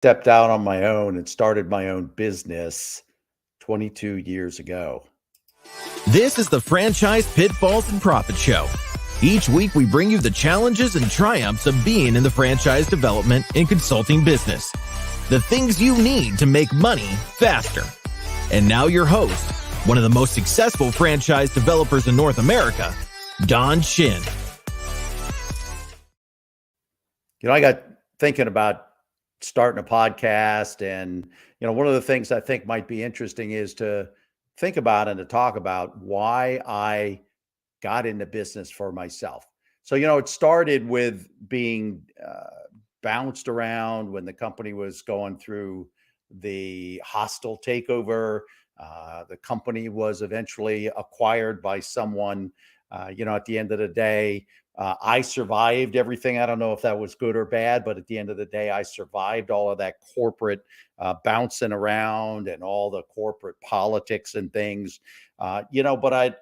Stepped out on my own and started my own business 22 years ago. This is the Franchise Pitfalls and Profit Show. Each week, we bring you the challenges and triumphs of being in the franchise development and consulting business. The things you need to make money faster. And now your host, one of the most successful franchise developers in North America, Don Schin. I got thinking about starting a podcast, and one of the things I think might be interesting is to think about and to talk about why I got into business for myself. So, it started with being bounced around when the company was going through the hostile takeover. The company was eventually acquired by someone. At the end of the day, I survived everything. I don't know if that was good or bad, but at the end of the day, I survived all of that corporate bouncing around and all the corporate politics and things. But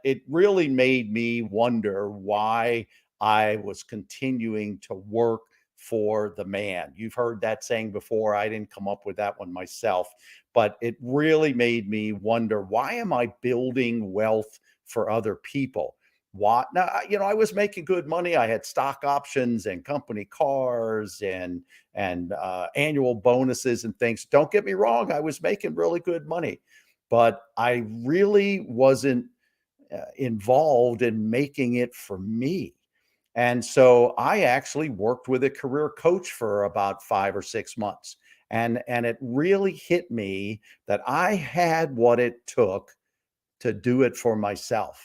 it really made me wonder why I was continuing to work for the man. You've heard that saying before. I didn't come up with that one myself, but it really made me wonder, why am I building wealth for other people? What now? I was making good money. I had stock options and company cars and annual bonuses and things. Don't get me wrong, I was making really good money, but I really wasn't involved in making it for me. And so I actually worked with a career coach for about 5 or 6 months. And it really hit me that I had what it took to do it for myself.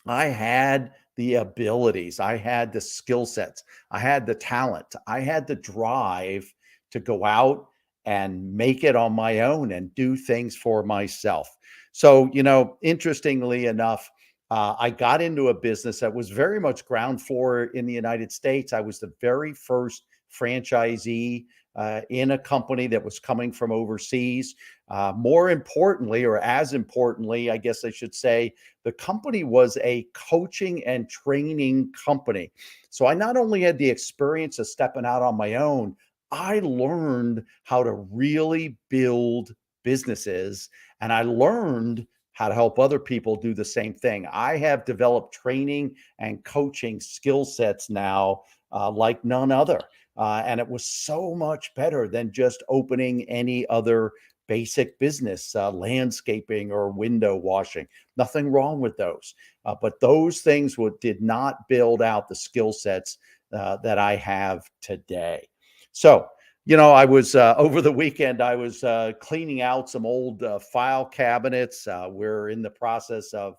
I had the abilities, I had the skill sets, I had the talent, I had the drive to go out and make it on my own and do things for myself. So, interestingly enough, I got into a business that was very much ground floor in the United States. I was the very first franchisee in a company that was coming from overseas. More importantly, or as importantly, I guess I should say, the company was a coaching and training company. So I not only had the experience of stepping out on my own, I learned how to really build businesses, and I learned how to help other people do the same thing. I have developed training and coaching skill sets now like none other. And it was so much better than just opening any other basic business, landscaping or window washing. Nothing wrong with those. But those things did not build out the skill sets that I have today. So, I was over the weekend, I was cleaning out some old file cabinets. We're in the process of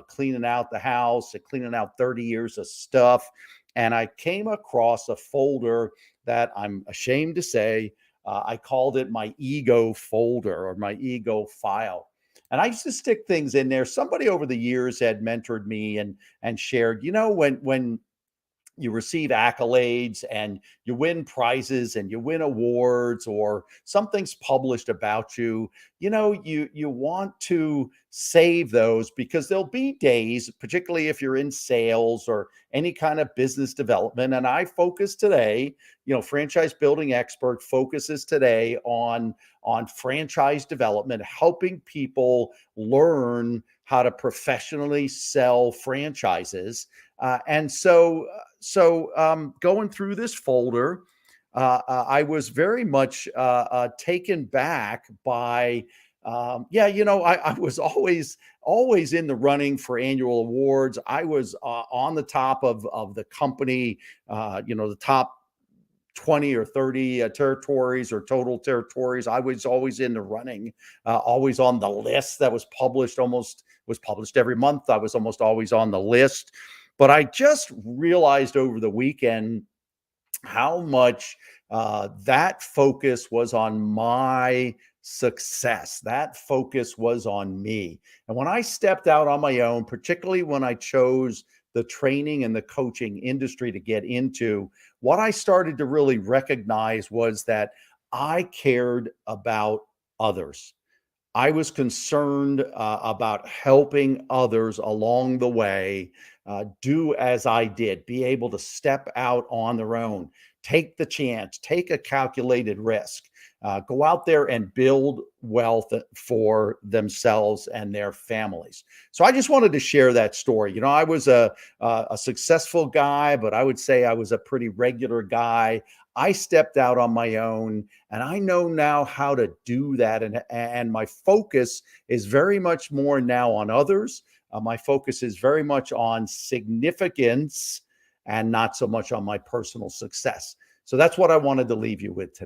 cleaning out the house and cleaning out 30 years of stuff. And I came across a folder that I'm ashamed to say, I called it my ego folder or my ego file. And I used to stick things in there. Somebody over the years had mentored me and shared, when you receive accolades and you win prizes and you win awards, or something's published about you, you want to save those, because there'll be days, particularly if you're in sales or any kind of business development. And I focus today, franchise building expert focuses today on franchise development, helping people learn how to professionally sell franchises. And so going through this folder, I was very much taken back by, I was always in the running for annual awards. I was on the top of the company, the top 20 or 30 territories or total territories. I was always in the running, always on the list that was published every month. I was almost always on the list. But I just realized over the weekend how much that focus was on my success. That focus was on me. And when I stepped out on my own, particularly when I chose the training and the coaching industry to get into, what I started to really recognize was that I cared about others. I was concerned about helping others along the way do as I did, be able to step out on their own, take the chance, take a calculated risk, go out there and build wealth for themselves and their families. So I just wanted to share that story. You know, I was a successful guy, but I would say I was a pretty regular guy. I stepped out on my own, and I know now how to do that. And my focus is very much more now on others. My focus is very much on significance and not so much on my personal success. So that's what I wanted to leave you with today.